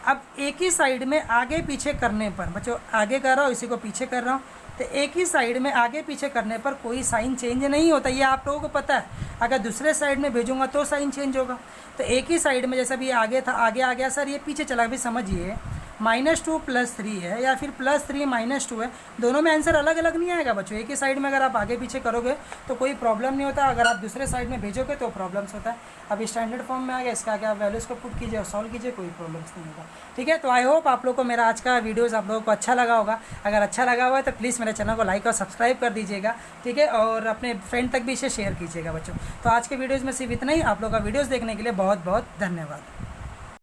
अब एक ही साइड में आगे पीछे करने पर बच्चों, आगे कर रहा हूँ इसी को पीछे कर रहा हूँ, तो एक ही साइड में आगे पीछे करने पर कोई साइन चेंज नहीं होता, ये आप लोगों को पता है। अगर दूसरे साइड में भेजूंगा तो साइन चेंज होगा, तो एक ही साइड में जैसा भी आगे था आगे आ गया सर, ये पीछे चला भी समझिए, -2 + 3 है या फिर +3 - 2 है, दोनों में आंसर अलग अलग नहीं आएगा बच्चों। एक ही साइड में अगर आप आगे पीछे करोगे तो कोई प्रॉब्लम नहीं होता, अगर आप दूसरे साइड में भेजोगे तो प्रॉब्लम्स होता है। अब स्टैंडर्ड फॉर्म में आ गया, इसका क्या वैल्यूज़ को पुट कीजिए और सॉल्व कीजिए, कोई प्रॉब्लम्स नहीं होगा, ठीक है। तो आई होप आप लोग को मेरा आज का वीडियोज़ आप लोगों को अच्छा लगा होगा। अगर अच्छा लगा हुआ है तो प्लीज़ मेरे चैनल को लाइक और सब्सक्राइब कर दीजिएगा, ठीक है, और अपने फ्रेंड तक भी इसे शेयर कीजिएगा बच्चों। तो आज के वीडियोज़ में सिर्फ इतना ही, आप लोग का वीडियोज़ देखने के लिए बहुत बहुत धन्यवाद।